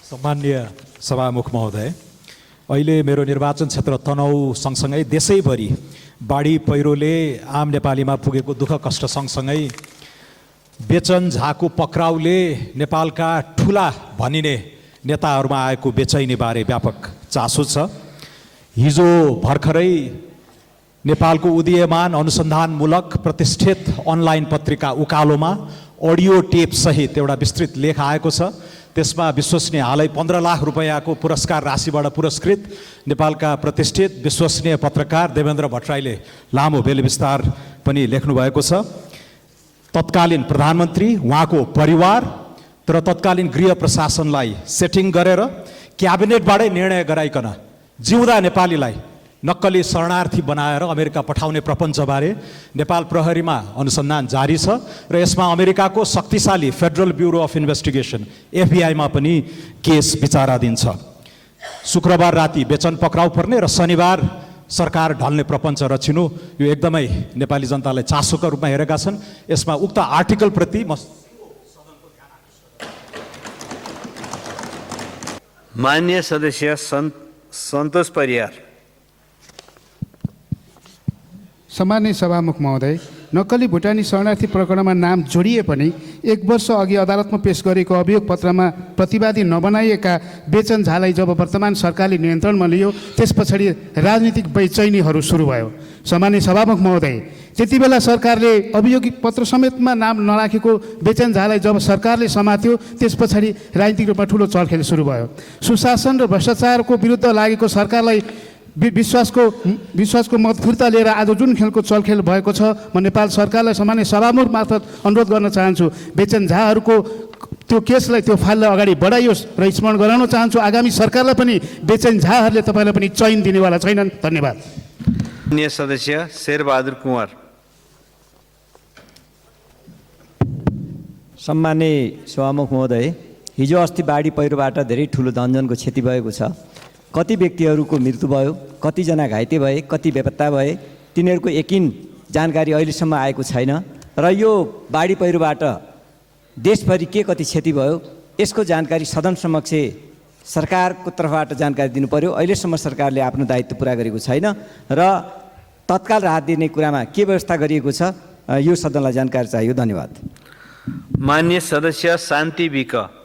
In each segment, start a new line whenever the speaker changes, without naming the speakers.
सम्माननीय सभामुख महोदय, अहिले मेरो निर्वाचन क्षेत्र तनहुँ सँगसँगै देशैभरि बाढी पहिरोले आम नेपालीमा पुगेको दुःख कष्ट सँगसँगै बेचन झाको पक्राउले नेपालका ठुला भनिने नेताहरूमा आएको बेचैनीबारे व्यापक चासो छ। हिजो भर्खरै नेपालको उदीयमान अनुसन्धानमूलक प्रतिष्ठित अनलाइन पत्रिका उकालोमा अडियो टेप सहित एउटा विस्तृत लेख आएको छ। त्यसमा विश्वसनीय हालै 15 लाख रुपैयाँको पुरस्कार राशिबाट पुरस्कृत नेपालका प्रतिष्ठित विश्वसनीय पत्रकार देवेन्द्र भट्टराईले लामो बेलविस्तार पनि लेख्नु भएको छ। तत्कालीन प्रधानमन्त्री, उहाँको परिवार तर तत्कालीन गृह प्रशासनलाई सेटिङ गरेर क्याबिनेटबाटै निर्णय गराइकन जिउँदा नेपालीलाई नक्कली शरणार्थी बनाएर अमेरिका पठाउने प्रपञ्चबारे नेपाल प्रहरीमा अनुसन्धान जारी छ र यसमा अमेरिकाको शक्तिशाली federal bureau of investigation FBI मा पनि केस विचाराधीन छ। शुक्रबार राति बेचन पक्राउ पर्ने र शनिबार सरकार ढल्ने प्रपञ्च रचिनु यो एकदमै नेपाली जनताले चासोका रूपमा हेरेका छन्। यसमा उक्त आर्टिकल प्रति
माननीय सदस्य सन्तोष परियार।
सम्माननीय सभामुख महोदय, नक्कली भुटानी शरणार्थी प्रकरणमा नाम जोडिए पनि 1 वर्ष अघि अदालतमा पेश गरेको अभियोग पत्रमा प्रतिवादी नबनाइएका बेचन झालाई जब वर्तमान सरकारले नियन्त्रणमा लियो त्यस पछाडि राजनीतिक बेचैनीहरू सुरु भयो। सम्माननीय सभामुख महोदय, त्यति बेला सरकारले अभियोग पत्र समेतमा नाम नराखेको बेचन झालाई जब सरकारले समात्यो त्यस पछाडि राजनीतिक रूपमा ठुलो चलखेल सुरु भयो। सुशासन र भ्रष्टाचारको विरुद्ध लागेको सरकारलाई विश्वासको मत फिर्ता लिएर आज जुन खेलको चलखेल भएको छ, म नेपाल सरकारलाई सामान्य सभामुख मार्फत अनुरोध गर्न चाहन्छु, बेचन झाहरूको त्यो केसलाई त्यो फाइललाई अगाडि बढाइयोस् र स्मरण गराउन चाहन्छु आगामी सरकारलाई पनि बेचन झाहरूले तपाईँलाई पनि चयन दिनेवाला छैनन्। धन्यवाद।
माननीय सदस्य शेरबहादुर कुँवर।
सम्माननीय सभामुख महोदय, हिजो अस्ति बाढी पहिरोबाट धेरै ठुलो धनजनको क्षति भएको छ। कति व्यक्तिहरूको मृत्यु भयो, कतिजना घाइते भए, कति बेपत्ता भए, तिनीहरूको यकिन जानकारी अहिलेसम्म आएको छैन र यो बाढी पहिरोबाट देशभरि के कति क्षति भयो यसको जानकारी सदन समक्ष सरकारको तर्फबाट जानकारी दिनु पर्यो। अहिलेसम्म सरकारले आफ्नो दायित्व पुरा गरेको छैन र तत्काल राहत दिने कुरामा के व्यवस्था गरिएको छ यो सदनलाई जानकारी चाहियो। धन्यवाद।
माननीय सदस्य शान्ति विक।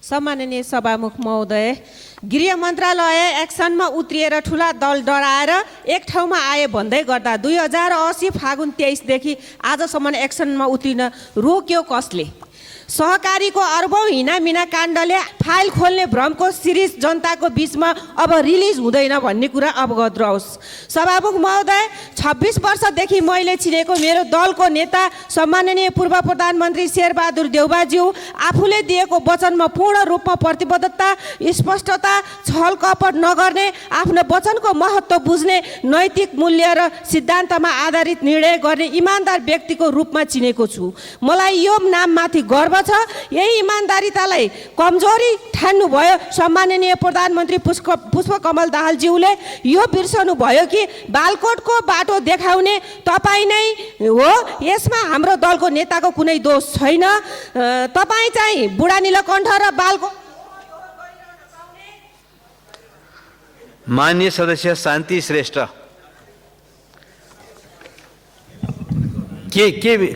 सम्माननीय सभामुख महोदय, गृह मन्त्रालय एक्सनमा उत्रिएर ठुला दल डराएर एक ठाउँमा आए भन्दै गर्दा 2080 फागुन 23 देखि आजसम्म एक्सनमा उत्रिन रोक्यो कसले? सहकारीको अर्बौं हिनामिना काण्डले फाइल खोल्ने भ्रमको सिरिज जनताको बीचमा अब रिलिज हुँदैन भन्ने कुरा अवगत रहोस्। सभामुख महोदय, 26 वर्षदेखि मैले चिनेको मेरो दलको नेता सम्माननीय पूर्व प्रधानमन्त्री शेरबहादुर देउवाज्यू आफूले दिएको वचनमा पूर्ण रूपमा प्रतिबद्धता, स्पष्टता, छल कपट नगर्ने, आफ्नो वचनको महत्त्व बुझ्ने, नैतिक मूल्य र सिद्धान्तमा आधारित निर्णय गर्ने इमान्दार व्यक्तिको रूपमा चिनेको छु। मलाई यो नाममाथि गर्व छ। यही इमान्दारितालाई कमजोरी ठान्नु भयो सम्माननीय प्रधानमन्त्री पुष्पकमल दाहालज्यूले यो बिर्सनु भयो कि बालकोटको बाटो देखाउने तपाईँ नै हो। यसमा हाम्रो दलको नेताको कुनै दोष छैन। तपाईँ चाहिँ बुढा नीलकण्ठ र बालकोट।
माननीय सदस्य शान्ति श्रेष्ठ।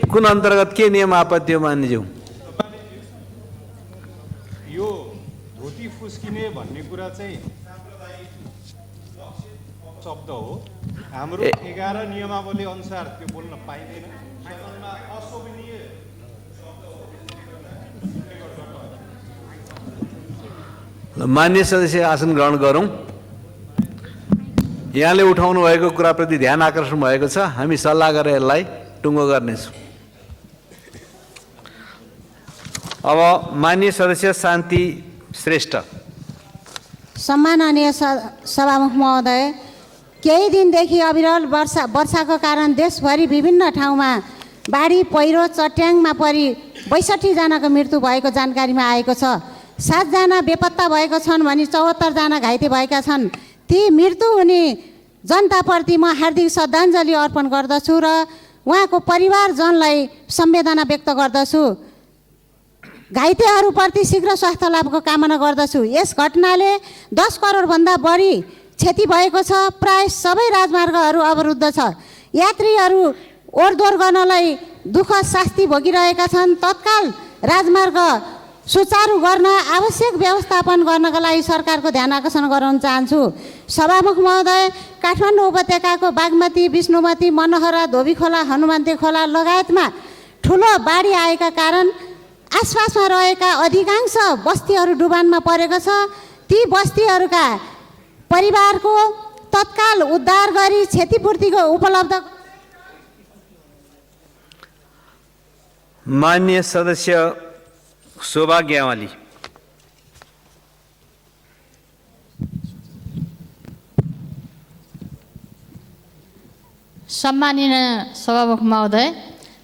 कुन अन्तर्गत के नियम आपत्ति हो मान्यज्यू?
यो धोती फुस्किने भन्ने कुरा चाहिँ शब्द हो। हाम्रो 11 नियमावली अनुसार त्यो बोल्न पाइँदैन।
मान्य सदस्य आसन ग्रहण गरौँ। यहाँले उठाउनु भएको कुराप्रति ध्यान आकर्षण भएको छ। हामी सल्लाह गरेर यसलाई टुङ्गो गर्नेछौँ। अब माननीय सदस्य शान्ति श्रेष्ठ।
सम्माननीय सभामुख महोदय, केही दिनदेखि अविरल वर्षाको कारण देशभरि विभिन्न ठाउँमा बाढी पहिरो चट्याङमा परि 62 जनाको मृत्यु भएको जानकारीमा आएको छ। 7 जना बेपत्ता भएको छन् भने 74 जना घाइते भएका छन्। ती मृत्यु हुने जनताप्रति म हार्दिक श्रद्धाञ्जली अर्पण गर्दछु र उहाँको परिवारजनलाई संवेदना व्यक्त गर्दछु। घाइतेहरूप्रति शीघ्र स्वास्थ्य लाभको कामना गर्दछु। यस घटनाले 10 करोडभन्दा बढी क्षति भएको छ। प्राय सबै राजमार्गहरू अवरुद्ध छ। यात्रीहरू ओहोरदोहोर गर्नलाई दुःख शास्ति भोगिरहेका छन्। तत्काल राजमार्ग सुचारू गर्न आवश्यक व्यवस्थापन गर्नका लागि सरकारको ध्यान आकर्षण गराउन चाहन्छु। सभामुख महोदय, काठमाडौँ उपत्यकाको बागमती, विष्णुमती, मनोहरा, धोबीखोला, हनुमन्ते खोला लगायतमा ठुलो बाढी आएका कारण आसपासमा रहेका अधिकांश बस्तीहरू डुबानमा परेको छ। ती बस्तीहरूका परिवारको तत्काल उद्धार गरी क्षतिपूर्तिको उपलब्ध।
माननीय सदस्य शोभा ग्यावाली।
सम्मानीय सभामुख महोदय,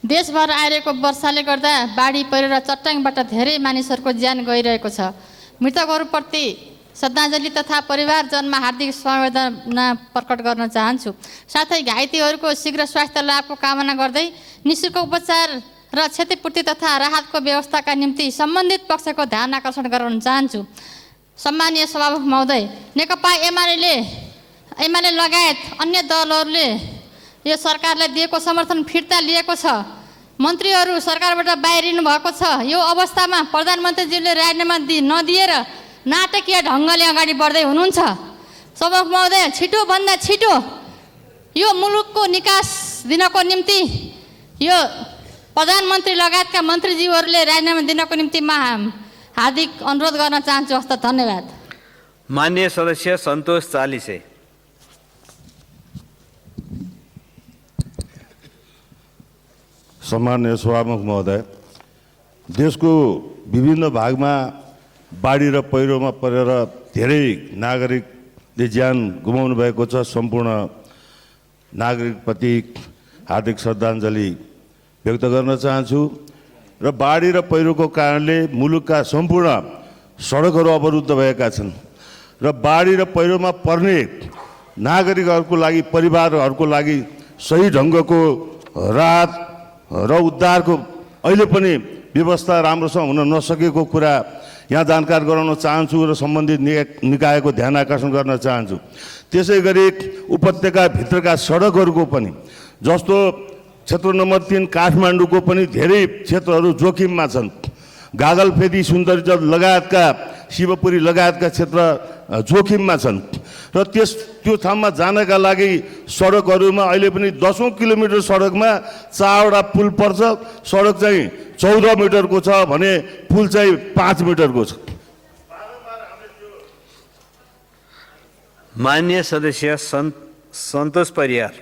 देशभर आइरहेको वर्षाले गर्दा बाढी पहिरो र चट्याङबाट धेरै मानिसहरूको ज्यान गइरहेको छ। मृतकहरूप्रति श्रद्धाञ्जली तथा परिवारजनमा हार्दिक संवेदना प्रकट गर्न चाहन्छु। साथै घाइतेहरूको शीघ्र स्वास्थ्य लाभको कामना गर्दै निःशुल्क उपचार र क्षतिपूर्ति तथा राहतको व्यवस्थाका निम्ति सम्बन्धित पक्षको ध्यान आकर्षण गराउन चाहन्छु। सम्मानीय सभामुख महोदय, नेकपा एमाले लगायत अन्य दलहरूले यो सरकारलाई दिएको समर्थन फिर्ता लिएको छ। मन्त्रीहरू सरकारबाट बाहिरिनु भएको छ। यो अवस्थामा प्रधानमन्त्रीज्यूले राजीनामा नदिएर नाटकीय ढङ्गले अगाडि बढ्दै हुनुहुन्छ। सभामुख महोदय, छिटोभन्दा छिटो यो मुलुकको निकास दिनको निम्ति यो प्रधानमन्त्री लगायतका मन्त्रीज्यूहरूले राजीनामा दिनको निम्ति म हार्दिक अनुरोध गर्न चाहन्छु। हस्त धन्यवाद।
माननीय सदस्य सन्तोष चालिसे।
सम्माननीय सभामुख महोदय, देशको विभिन्न भागमा बाढी र पहिरोमा परेर धेरै नागरिकले ज्यान गुमाउनु भएको छ। सम्पूर्ण नागरिकप्रति हार्दिक श्रद्धाञ्जली व्यक्त गर्न चाहन्छु। र बाढी र पहिरोको कारणले मुलुकका सम्पूर्ण सडकहरू अवरुद्ध भएका छन् र बाढी र पहिरोमा पर्ने नागरिकहरूको लागि, परिवारहरूको लागि सही ढङ्गको राहत र उद्धारको अहिले पनि व्यवस्था राम्रोसँग हुन नसकेको कुरा यहाँ जानकार गराउन चाहन्छु र सम्बन्धित निकायको ध्यान आकर्षण गर्न चाहन्छु। त्यसै गरी उपत्यकाभित्रका सडकहरूको पनि, जस्तो क्षेत्र नम्बर 3 काठमाडौँको पनि धेरै क्षेत्रहरू जोखिममा छन्। गागलफेदी, सुन्दरजल लगायतका, शिवपुरी लगायतका क्षेत्र जोखिममा छन् र त्यो ठाउँमा जानका लागि सडकहरूमा अहिले पनि 10औं किलोमिटर सडकमा 4वटा पुल पर्छ। सडक चाहिँ 14 मिटरको छ भने पुल चाहिँ 5 मिटरको छ।
माननीय सदस्य सन्तोष परियार।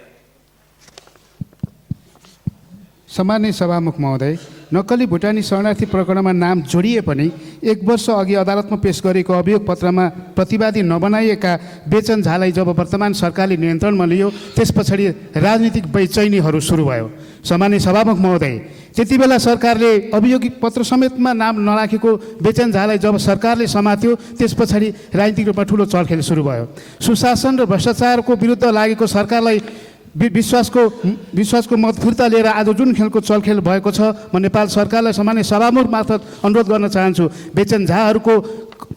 सम्मानीय सभामुख महोदय, नक्कली भुटानी शरणार्थी प्रकरणमा नाम जोडिए पनि 1 वर्ष अघि अदालतमा पेश गरेको अभियोग पत्रमा प्रतिवादी नबनाइएका बेचन झालाई जब वर्तमान सरकारले नियन्त्रणमा लियो, त्यस पछाडि राजनीतिक बेचैनीहरू सुरु भयो। सम्मानीय सभामुख महोदय, त्यति बेला सरकारले अभियोगी पत्र समेतमा नाम नराखेको बेचन झालाई जब सरकारले समात्यो, त्यस पछाडि राजनीतिक रूपमा ठुलो चलखेल सुरु भयो। सुशासन र भ्रष्टाचारको विरुद्ध लागेको सरकारलाई विश्वासको मत फिर्ता लिएर आज जुन खेलको चलखेल भएको छ, म नेपाल सरकारलाई सम्मान्य सभामुख मार्फत अनुरोध गर्न चाहन्छु, बेचन झाहरूको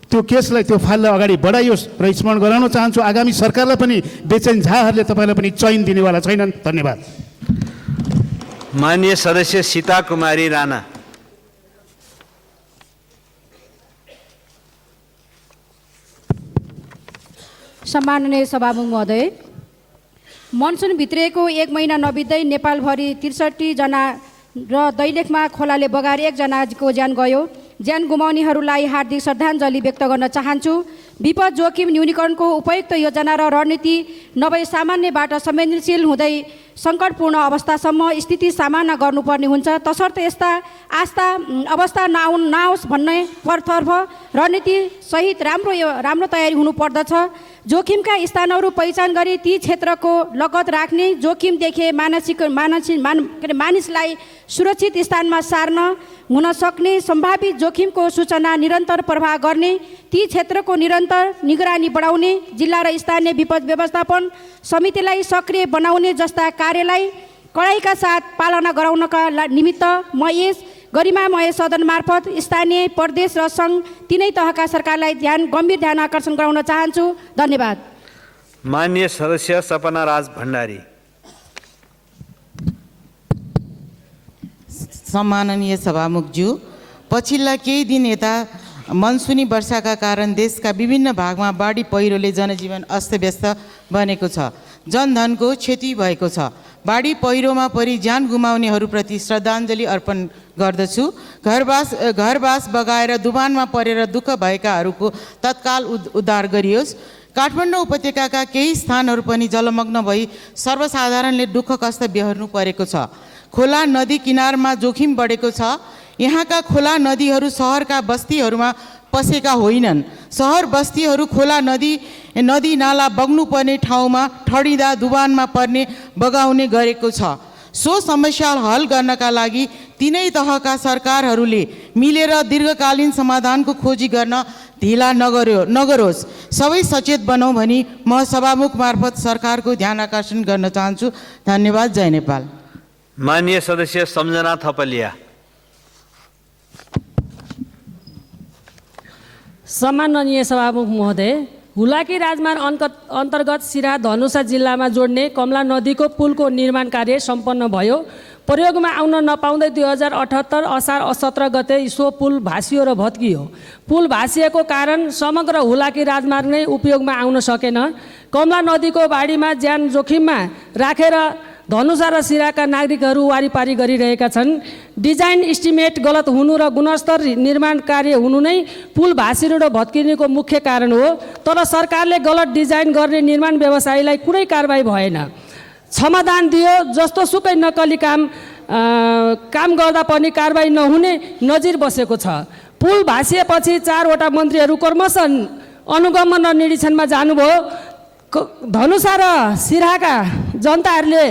त्यो केसलाई, त्यो फाइललाई अगाडि बढाइयोस् र स्मरण गराउन चाहन्छु आगामी सरकारलाई पनि बेचन झाहरूले तपाईँलाई पनि चयन दिनेवाला छैनन्। धन्यवाद।
माननीय सदस्य सीता कुमारी राणा।
सम्माननीय सभामुख महोदय, मनसुन भित्रिएको 1 महिना नबित्दै नेपालभरि 63 जना र दैलेखमा खोलाले बगाएर 1 जनाको ज्यान गयो। ज्यान गुमाउनेहरूलाई हार्दिक श्रद्धाञ्जली व्यक्त गर्न चाहन्छु। विपद जोखिम न्यूनीकरणको उपयुक्त योजना र रणनीति नभई सामान्यबाट संवेदनशील हुँदै सङ्कटपूर्ण अवस्थासम्म स्थिति सामना गर्नुपर्ने हुन्छ। तसर्थ यस्ता अवस्था नआओस् भन्ने तर्फ रणनीति सहित राम्रो तयारी हुनुपर्दछ। जोखिमका स्थानहरू पहिचान गरी ती क्षेत्रको लगत राख्ने, जोखिम देखे मानिसलाई सुरक्षित स्थानमा सार्न हुन सक्ने सम्भावित जोखिमको सूचना निरन्तर प्रवाह गर्ने, ती क्षेत्रको निरन्तर निगरानी बढाउने, जिल्ला र स्थानीय विपद व्यवस्थापन समितिलाई सक्रिय बनाउने जस्ता कार्यलाई कडाइका साथ पालना गराउनका निमित्त म यस गरिमामय सदन मार्फत स्थानीय प्रदेश र सङ्घ तिनै तहका सरकारलाई गम्भीर ध्यान आकर्षण गराउन चाहन्छु। धन्यवाद।
माननीय सदस्य सपना राज भण्डारी।
सम्माननीय सभामुखज्यू, पछिल्ला केही दिन यता मनसुनी वर्षाका कारण देशका विभिन्न भागमा बाढी पहिरोले जनजीवन अस्तव्यस्त बनेको छ, जनधनको क्षति भएको छ। बाढी पहिरोमा परि ज्यान गुमाउनेहरूप्रति श्रद्धाञ्जली अर्पण गर्दछु। घरबास बगाएर डुबानमा परेर दुःख भएकाहरूको तत्काल उद्धार गरियोस्। काठमाडौँ उपत्यकाका केही स्थानहरू पनि जलमग्न भई सर्वसाधारणले दुःख कष्ट बेहोर्नु परेको छ। खोला नदी किनारमा जोखिम बढेको छ। यहाँका खोला नदीहरू सहरका बस्तीहरूमा पसेका होइनन्। सहर बस्तीहरू खोला नदी नाला बग्नुपर्ने ठाउँमा ठडिँदा डुबानमा पर्ने बगाउने गरेको छ। सो समस्या हल गर्नका लागि तिनै तहका सरकारहरूले मिलेर दीर्घकालीन समाधानको खोजी गर्न ढिला नगरोस्। सबै सचेत बनौँ भनी म सभामुख मार्फत सरकारको ध्यान आकर्षण गर्न चाहन्छु। धन्यवाद। जय नेपाल।
माननीय सदस्य सम्झना थपलिया।
सम्माननीय सभामुख महोदय, हुलाकी राजमार्ग अन्तर्गत सिरा धनुषा जिल्लामा जोड्ने कमला नदीको पुलको निर्माण कार्य सम्पन्न भयो। प्रयोगमा आउन नपाउँदै 2078 असार 17 गते सो पुल भासियो र भत्कियो। पुल भासिएको कारण समग्र हुलाकी राजमार्ग नै उपयोगमा आउन सकेन। कमला नदीको बाढीमा ज्यान जोखिममा राखेर धनुषा र सिराका नागरिकहरू वारिपारी गरिरहेका छन्। डिजाइन इस्टिमेट गलत हुनु र गुणस्तर निर्माण कार्य हुनु नै पुल भासिनु र भत्किनुको मुख्य कारण हो। तर सरकारले गलत डिजाइन गर्ने निर्माण व्यवसायीलाई कुनै कारबाही भएन, क्षमादान दियो। जस्तो सुकै नक्कली काम गर्दा पनि कारबाही नहुने नजिर बसेको छ। पुल भासिएपछि 4 वटा मन्त्रीहरू क्रमशः अनुगमन र निरीक्षणमा जानुभयो। धनुषा र सिराका जनताहरूले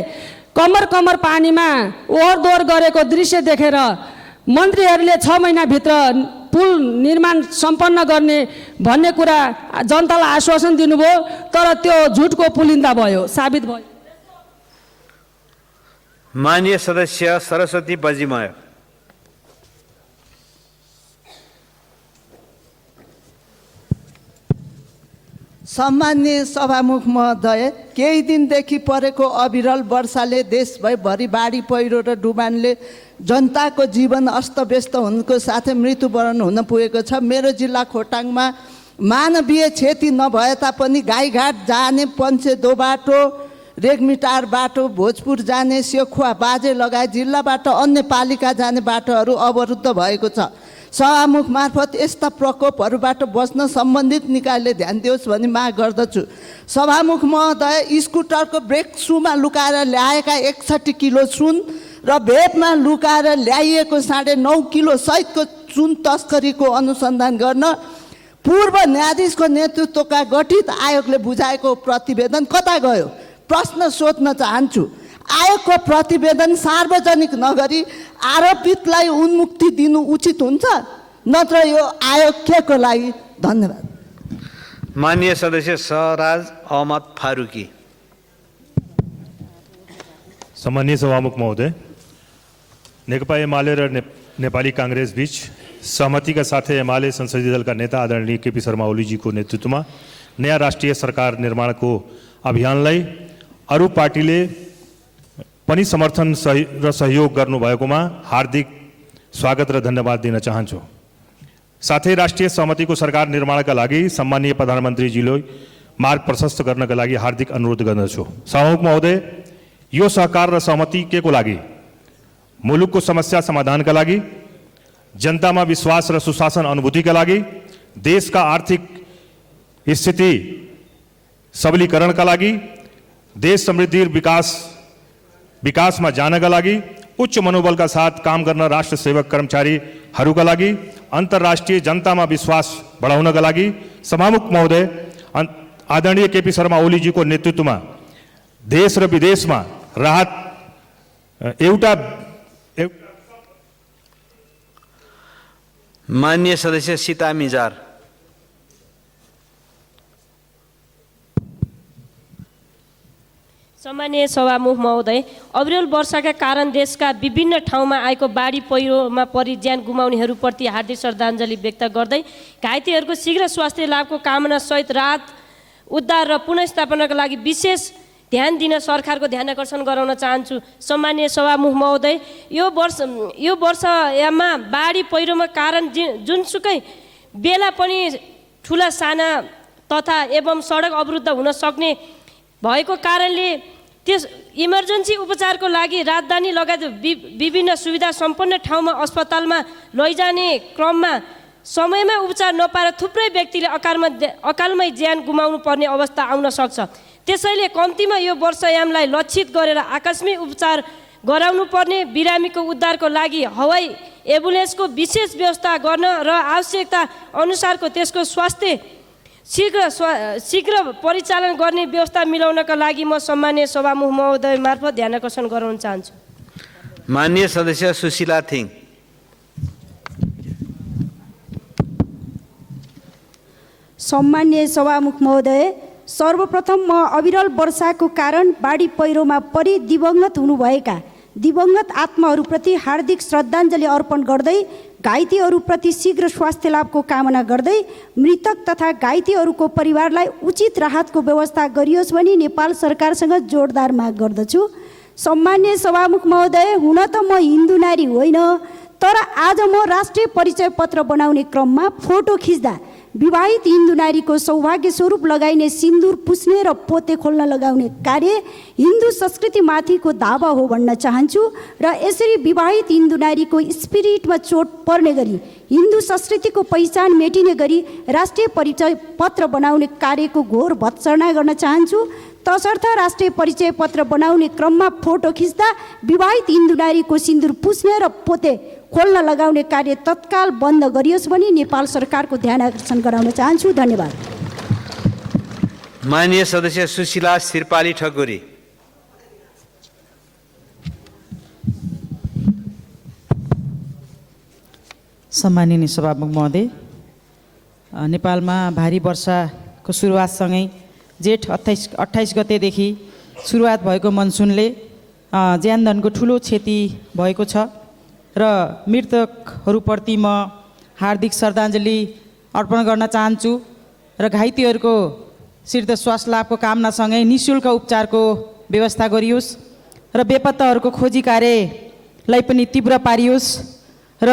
कमर पानीमा ओहोरदोहोर गरेको दृश्य देखेर मन्त्रीहरूले 6 महिनाभित्र पुल निर्माण सम्पन्न गर्ने भन्ने कुरा जनतालाई आश्वासन दिनुभयो, तर त्यो झुटको पुलिन्दा भयो, साबित भयो।
माननीय सदस्य सरस्वती बजिमय।
सम्माननीय सभामुख महोदय, केही दिनदेखि परेको अविरल वर्षाले देशभरि बाढी पहिरो र डुबानले जनताको जीवन अस्तव्यस्त हुनुको साथै मृत्युवरण हुन पुगेको छ। मेरो जिल्ला खोटाङमा मानवीय क्षति नभए तापनि गाईघाट जाने पञ्चेदो बाटो, रेग्मिटार बाटो, भोजपुर जाने सेखुवा बाजे लगायत जिल्लाबाट अन्य पालिका जाने बाटोहरू अवरुद्ध भएको छ। सभामुख मार्फत यस्ता प्रकोपहरूबाट बच्न सम्बन्धित निकायले ध्यान दियोस् भनी माग गर्दछु। सभामुख महोदय, स्कुटरको ब्रेक सुमा लुकाएर ल्याएका 61 किलो सुन र भेपमा लुकाएर ल्याइएको 9.5 किलो सहितको सुन तस्करीको अनुसन्धान गर्न पूर्व न्यायाधीशको नेतृत्वका गठित आयोगले बुझाएको प्रतिवेदन कता गयो? प्रश्न सोध्न चाहन्छु। आयोगको प्रतिवेदन सार्वजनिक नगरी आरोपितलाई उन्मुक्ति दिनु उचित हुन्छ, नत्र यो आयोग केको लागि? धन्यवाद।
माननीय सदस्य सहराज अहमद फारूकी।
सम्माननीय सभामुख महोदय, नेकपा एमाले र नेपाली कांग्रेस बीच सहमतिका साथै एमाले संसदीय दलका नेता आदरणीय केपी शर्मा ओलीजीको नेतृत्वमा नयाँ राष्ट्रिय सरकार निर्माणको अभियानलाई अरू पार्टीले पनि समर्थन र सहयोग गर्नुभएकोमा हार्दिक स्वागत र धन्यवाद दिन चाहन्छु। साथै राष्ट्रिय सहमतिको सरकार निर्माणका लागि सम्माननीय प्रधानमन्त्रीजीले मार्ग प्रशस्त गर्नका लागि हार्दिक अनुरोध गर्दछु। सभामुख महोदय, यो सहकार र सहमति के को लागि? मुलुकको समस्या समाधानका लागि, जनतामा विश्वास र सुशासन अनुभूतिका लागि, देशका आर्थिक स्थिति सबलीकरणका लागि, देश समृद्धि विकासमा जानका लागि, उच्च मनोबलका साथ काम गर्न राष्ट्र सेवक कर्मचारीहरूका लागि, अन्तर्राष्ट्रिय जनतामा विश्वास बढाउनका लागि सभामुख महोदय आदरणीय केपी शर्मा ओलीजीको नेतृत्वमा देश र विदेशमा राहत
माननीय सदस्य सीता मिजार।
सम्मानीय सभामुख महोदय, अविरल वर्षाका कारण देशका विभिन्न ठाउँमा आएको बाढी पहिरोमा परि ज्यान गुमाउनेहरूप्रति हार्दिक श्रद्धाञ्जली व्यक्त गर्दै घाइतेहरूको शीघ्र स्वास्थ्य लाभको कामना सहित राहत उद्धार र पुनर्स्थापनाका लागि विशेष ध्यान दिन सरकारको ध्यान आकर्षण गराउन चाहन्छु। सम्मानीय सभामुख महोदय, यो वर्षमा बाढी पहिरोमा कारण जुनसुकै बेला पनि ठुला साना तथा एवं सडक अवरुद्ध हुन सक्ने भएको कारणले त्यस इमर्जेन्सी उपचारको लागि राजधानी लगायत विभिन्न सुविधा सम्पन्न ठाउँमा अस्पतालमा लैजाने क्रममा समयमा उपचार नपाएर थुप्रै व्यक्तिले अकालमै ज्यान गुमाउनु पर्ने अवस्था आउन सक्छ। त्यसैले कम्तीमा यो वर्षयामलाई लक्षित गरेर आकस्मिक उपचार गराउनु पर्ने बिरामीको उद्धारको लागि हवाई एम्बुलेन्सको विशेष व्यवस्था गर्न र आवश्यकता अनुसारको त्यसको स्वास्थ्य शीघ्र परिचालन गर्ने व्यवस्था मिलाउनका लागि म सम्मानीय सभामुख महोदय मार्फत ध्यान आकर्षण गराउन चाहन्छु।
माननीय सदस्य सुशीला थिङ।
सम्मानीय सभामुख महोदय, सर्वप्रथम म अविरल वर्षाको कारण बाढी पहिरोमा परि दिवंगत हुनुभएका दिवंगत आत्माहरूप्रति हार्दिक श्रद्धाञ्जली अर्पण गर्दै घाइतेहरूप्रति शीघ्र स्वास्थ्य लाभको कामना गर्दै मृतक तथा घाइतेहरूको परिवारलाई उचित राहतको व्यवस्था गरियोस् भनी नेपाल सरकारसँग जोडदार माग गर्दछु। सम्मानीय सभामुख महोदय, हुन त म हिन्दू नारी होइन, तर आज म राष्ट्रिय परिचय पत्र बनाउने क्रममा फोटो खिच्दा विवाहित हिन्दू नारीको सौभाग्य स्वरूप लगाइने सिन्दुर पुस्ने र पोते खोल्न लगाउने कार्य हिन्दू संस्कृतिमाथिको दावा हो भन्न चाहन्छु र यसरी विवाहित हिन्दू नारीको स्पिरिटमा चोट पर्ने गरी हिन्दू संस्कृतिको पहिचान मेटिने गरी राष्ट्रिय परिचय पत्र बनाउने कार्यको घोर भत्सना गर्न चाहन्छु। तसर्थ राष्ट्रिय परिचय पत्र बनाउने क्रममा फोटो खिच्दा विवाहित हिन्दू नारीको सिन्दुर पुस्ने र पोते खोल्न लगाउने कार्य तत्काल बन्द गरियोस् भनी नेपाल सरकारको ध्यान आकर्षण गराउन चाहन्छु। धन्यवाद।
माननीय सदस्य सुशीला सिरपाली ठकुरी।
सम्माननीय सभामुख महोदय, नेपालमा भारी वर्षाको सुरुवातसँगै जेठ 28 गतेदेखि सुरुवात भएको मनसुनले ज्यानधनको ठुलो क्षति भएको छ र मृतकहरूप्रति म हार्दिक श्रद्धाञ्जली अर्पण गर्न चाहन्छु र घाइतेहरूको शीघ्र स्वास्थ्य लाभको कामनासँगै निःशुल्क उपचारको व्यवस्था गरियोस् र बेपत्ताहरूको खोजी कार्यलाई पनि तीव्र पारियोस् र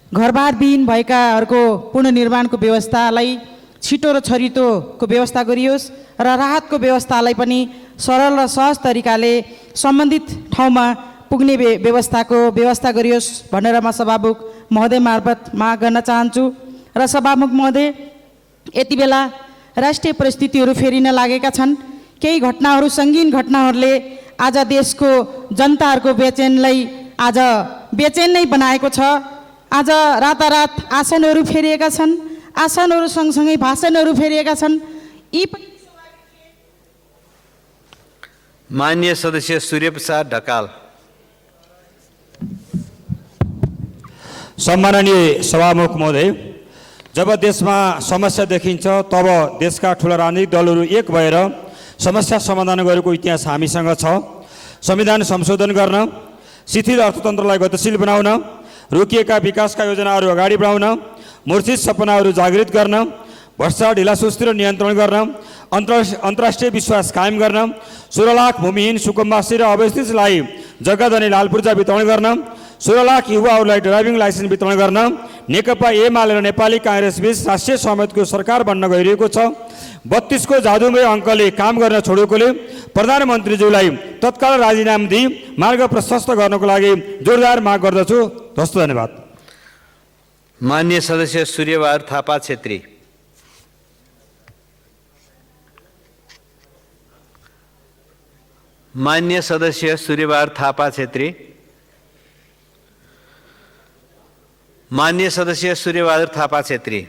घरबारविहीन भएकाहरूको पुनर्निर्माणको व्यवस्थालाई छिटो र छरितोको व्यवस्था गरियोस् र राहतको व्यवस्थालाई पनि सरल र सहज तरिकाले सम्बन्धित ठाउँमा पुग्ने व्यवस्था गरियोस् भनेर म सभामुख महोदय मार्फत माग गर्न चाहन्छु। र सभामुख महोदय, यति बेला राष्ट्रिय परिस्थितिहरू फेरिन लागेका छन्। केही घटनाहरू, सङ्गीन घटनाहरूले आज देशको जनताहरूको बेचैनलाई आज बेचैन नै बनाएको छ। आज रातारात आसनहरू फेरिएका छन्, आसनहरू सँगसँगै भाषणहरू फेरिएका छन्। यी
माननीय सदस्य सूर्यप्रसाद ढकाल।
सम्माननीय सभामुख महोदय, जब देशमा समस्या देखिन्छ तब देशका ठुला राजनीतिक दलहरू एक भएर समस्या समाधान गरेको इतिहास हामीसँग छ। संविधान संशोधन गर्न, शिथिल अर्थतन्त्रलाई गतिशील बनाउन, रोकिएका विकासका योजनाहरू अगाडि बढाउन, मूर्छित सपनाहरू जागृत गर्न, भ्रष्टाचार ढिलासुस्ती र नियन्त्रण गर्न, अन्तर्राष्ट्रिय विश्वास कायम गर्न, 16 लाख भूमिहीन सुकुम्बासी र अवस्थितलाई जग्गा दिने लाल पूर्जा वितरण गर्न, 16 लाख युवाहरूलाई ड्राइभिङ लाइसेन्स वितरण गर्न नेकपा एमाले र नेपाली काङ्ग्रेस बीच राष्ट्रिय सहमतिको सरकार बन्न गइरहेको छ। 32 को जादुमय अङ्कले काम गर्न छोडेकोले प्रधानमन्त्रीज्यूलाई तत्काल राजीनामा दिई मार्ग प्रशस्त गर्नको लागि जोरदार माग गर्दछु। हस्त धन्यवाद।
माननीय सदस्य सूर्यबहादुर थापा छेत्री। माननीय सदस्य सूर्यबहादुर थापा छेत्री। माननीय सदस्य सूर्यबहादुर थापा छेत्री।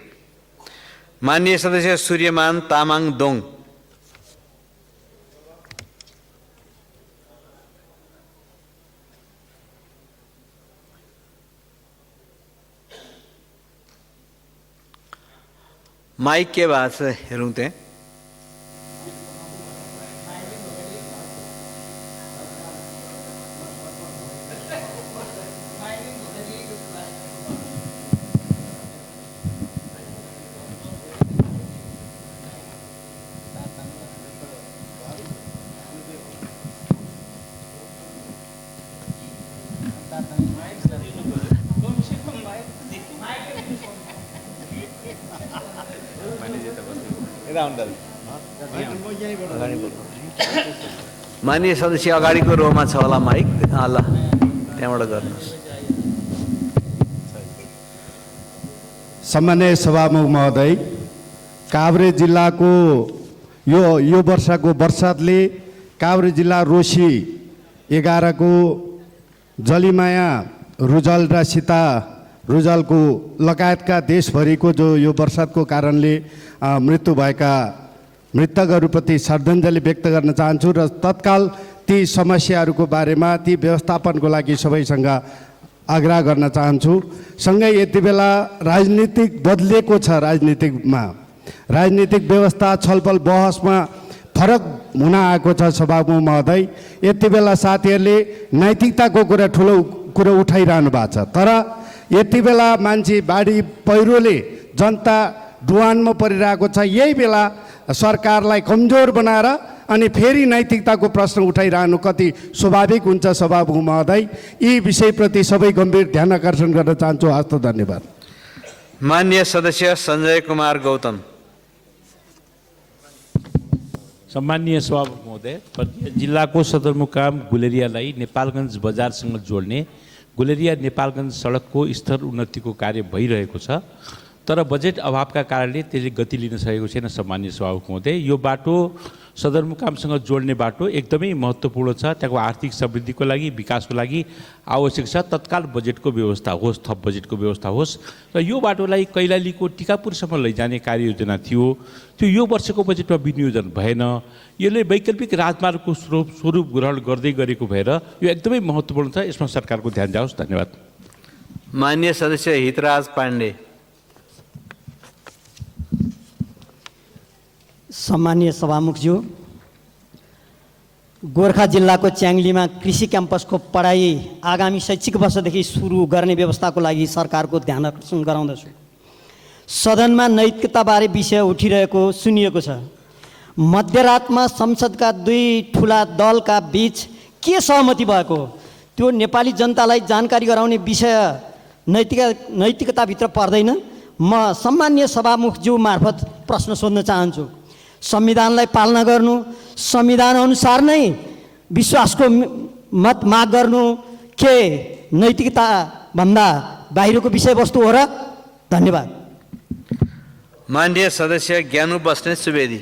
माननीय सदस्य सूर्यमान तामाङ दोङ। माइक के बाद से हेरूं ते माननीय सदस्य अगाडिको रोमा छ होला माइक, ल त्यहाँबाट गर्नुहोस्।
सम्माननीय सभामुख महोदय, काभ्रे जिल्लाको यो वर्षको बर्सातले काभ्रे जिल्ला रोसी 11 को जलिमाया रुजल र सीता रुजलको लगायतका देशभरिको जो यो बर्सातको कारणले मृत्यु भएका मृतकहरूप्रति श्रद्धाञ्जली व्यक्त गर्न चाहन्छु र तत्काल ती समस्याहरूको बारेमा ती व्यवस्थापनको लागि सबैसँग आग्रह गर्न चाहन्छु। सँगै यति बेला राजनीतिक बदलिएको छ, राजनीतिक व्यवस्था छलफल बहसमा फरक हुन आएको छ। सभामुख महोदय, यति बेला साथीहरूले नैतिकताको ठुलो कुरो उठाइरहनु भएको छ, तर यति बेला मान्छे बाढी पहिरोले जनता डुवानमा परिरहेको छ। यही बेला सरकारलाई कमजोर बनाएर अनि फेरि नैतिकताको प्रश्न उठाइरहनु कति स्वाभाविक हुन्छ। सभामुख महोदय, यी विषयप्रति सबै गम्भीर ध्यान आकर्षण गर्न चाहन्छु। हस्त धन्यवाद।
माननीय सदस्य सञ्जय कुमार गौतम।
सम्माननीय सभामुख महोदय, जिल्लाको सदरमुकाम गुलेरियालाई नेपालगञ्ज बजारसँग जोड्ने गुलेरिया नेपालगञ्ज सडकको स्तर उन्नतिको कार्य भइरहेको छ, तर बजेट अभावका कारणले त्यसले गति लिन सकेको छैन। सम्माननीय सभामुख महोदय, यो बाटो सदरमुकामसँग जोड्ने बाटो एकदमै महत्त्वपूर्ण छ। त्यहाँको आर्थिक समृद्धिको लागि, विकासको लागि आवश्यक छ तत्काल बजेटको व्यवस्था होस्, थप बजेटको व्यवस्था होस्। र यो बाटोलाई कैलालीको टिकापुरसम्म लैजाने कार्ययोजना थियो, त्यो यो वर्षको बजेटमा विनियोजन भएन। यसले वैकल्पिक राजमार्गको स्वरूप ग्रहण गर्दै गरेको भएर यो एकदमै महत्त्वपूर्ण छ, यसमा सरकारको ध्यान जाओस्। धन्यवाद।
माननीय सदस्य हितराज पाण्डे।
सम्मानीय सभामुखज्यू, गोर्खा जिल्लाको च्याङ्लीमा कृषि क्याम्पसको पढाइ आगामी शैक्षिक वर्षदेखि सुरु गर्ने व्यवस्थाको लागि सरकारको ध्यान आकर्षण गराउँदछु। सदनमा नैतिकताबारे विषय उठिरहेको सुनिएको छ। मध्यरातमा संसदका दुई ठुला दलका बीच के सहमति भएको, त्यो नेपाली जनतालाई जानकारी गराउने विषय नैतिकताभित्र पर्दैन। म सम्मानीय सभामुखज्यू मार्फत प्रश्न सोध्न चाहन्छु। संविधानलाई पालना गर्नु, संविधान अनुसार नै विश्वासको मत माग गर्नु के नैतिकता भन्दा बाहिरको विषयवस्तु हो र? धन्यवाद।
माननीय सदस्य ज्ञानु बस्नेत सुवेदी।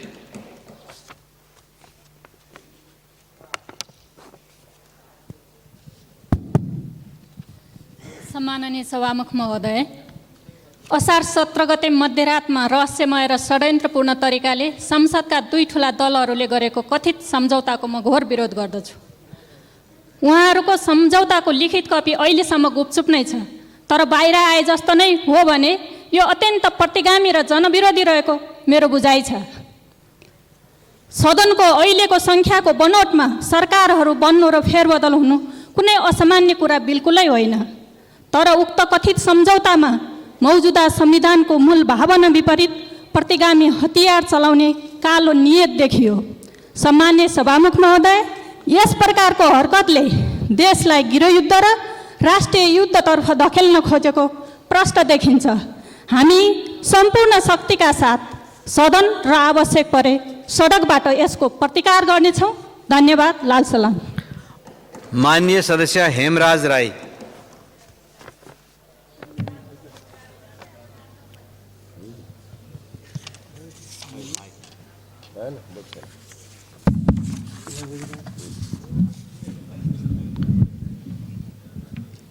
सम्माननीय सभामुख महोदय, असार 17 गते मध्यरातमा रहस्यमय र षड्यन्त्रपूर्ण तरिकाले संसदका दुई ठुला दलहरूले गरेको कथित सम्झौताको म घोर विरोध गर्दछु। उहाँहरूको सम्झौताको लिखित कपी अहिलेसम्म गुपचुप नै छ, तर बाहिर आए जस्तो नै हो भने यो अत्यन्त प्रतिगामी र जनविरोधी रहेको मेरो बुझाइ छ। सदनको अहिलेको सङ्ख्याको बनोटमा सरकारहरू बन्नु र फेरबदल हुनु कुनै असामान्य कुरा बिल्कुलै होइन, तर उक्त कथित सम्झौतामा मौजुदा संविधानको मूल भावना विपरीत प्रतिगामी हतियार चलाउने कालो नियत देखियो। सम्मान्य सभामुख महोदय, यस प्रकारको हरकतले देशलाई गृहयुद्ध र राष्ट्रिय युद्धतर्फ धकेल्न खोजेको प्रष्ट देखिन्छ। हामी सम्पूर्ण शक्तिका साथ सदन र आवश्यक परे सडकबाट यसको प्रतिकार गर्नेछौँ। धन्यवाद। लाल सलाम।
माननीय सदस्य हेमराज राई।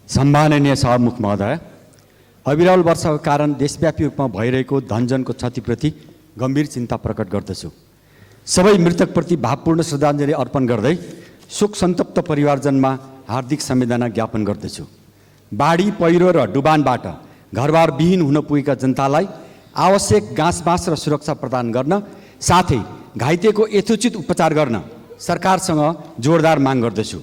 सम्माननीय सभामुख महोदय, अविरल वर्षाको कारण देशव्यापी रूपमा भइरहेको धनजनको क्षतिप्रति गम्भीर चिन्ता प्रकट गर्दछु। सबै मृतकप्रति भावपूर्ण श्रद्धाञ्जली अर्पण गर्दै शोक सन्तप्त परिवारजनमा हार्दिक संवेदना ज्ञापन गर्दछु। बाढी, पहिरो र डुबानबाट घरबार विहीन हुन पुगेका जनतालाई आवश्यक गाँसबास र सुरक्षा प्रदान गर्न साथै घाइतेको यथोचित उपचार गर्न सरकारसँग जोरदार माग गर्दछु।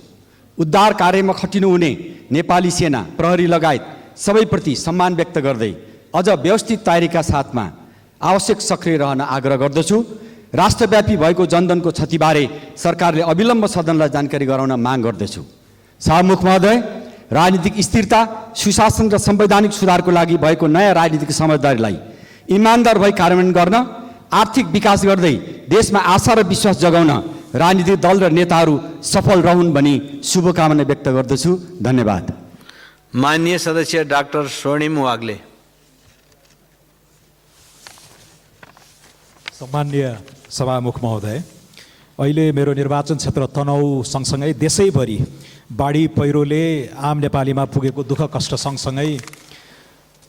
उद्धार कार्यमा खटिनुहुने नेपाली सेना, प्रहरी लगायत सबैप्रति सम्मान व्यक्त गर्दै अझ व्यवस्थित तयारीका साथमा आवश्यक सक्रिय रहन आग्रह गर्दछु। राष्ट्रव्यापी भएको जनधनको क्षतिबारे सरकारले अविलम्ब सदनलाई जानकारी गराउन माग गर्दछु। सभामुख महोदय, राजनीतिक स्थिरता, सुशासन र संवैधानिक सुधारको लागि भएको नयाँ राजनीतिक समझदारीलाई इमान्दार भई कार्यान्वयन गर्न, आर्थिक विकास गर्दै देशमा आशा र विश्वास जगाउन राजनीतिक दल र नेताहरू सफल रहन् भनी शुभकामना व्यक्त गर्दछु। धन्यवाद।
माननीय सदस्य डाक्टर स्वर्णिम वाग्ले।
सम्माननीय सभामुख महोदय, अहिले मेरो निर्वाचन क्षेत्र तनहुँ सँगसँगै देशैभरि बाढी पहिरोले आम नेपालीमा पुगेको दुःख कष्ट सँगसँगै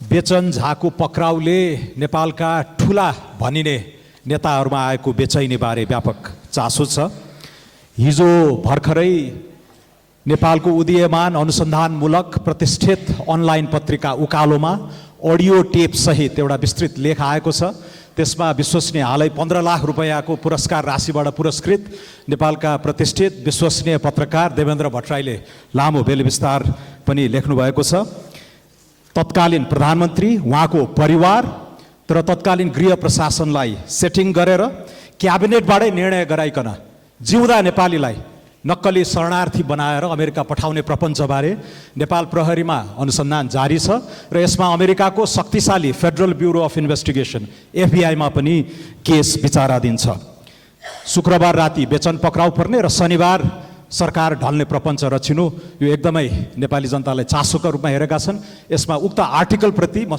बेचन झाको पक्राउले नेपालका ठुला भनिने नेताहरूमा आएको बेचैनीबारे व्यापक चासो छ। हिजो भर्खरै नेपालको उदीयमान अनुसन्धानमूलक प्रतिष्ठित अनलाइन पत्रिका उकालोमा अडियो टेप सहित एउटा विस्तृत लेख आएको छ। त्यसमा विश्वसनीय हालै 15 लाख रुपैयाँको पुरस्कार राशिबाट पुरस्कृत नेपालका प्रतिष्ठित विश्वसनीय पत्रकार देवेन्द्र भट्टराईले लामो बेलविस्तार पनि लेख्नु भएको छ। तत्कालीन प्रधानमन्त्री, उहाँको परिवार तर तत्कालीन गृह प्रशासनलाई सेटिङ गरेर क्याबिनेटबाटै निर्णय गराइकन जिउँदा नेपालीलाई नक्कली शरणार्थी बनाएर अमेरिका पठाउने प्रपञ्चबारे नेपाल प्रहरीमा अनुसन्धान जारी छ र यसमा अमेरिकाको शक्तिशाली फेडरल ब्युरो अफ इन्भेस्टिगेसन एफबिआईमा पनि केस विचाराधीन छ। शुक्रबार राति बेचन पक्राउ पर्ने र शनिबार सरकार ढल्ने प्रपञ्च रचिनु यो एकदमै नेपाली जनतालाई चासोका रूपमा हेरेका छन्। यसमा उक्त आर्टिकलप्रति म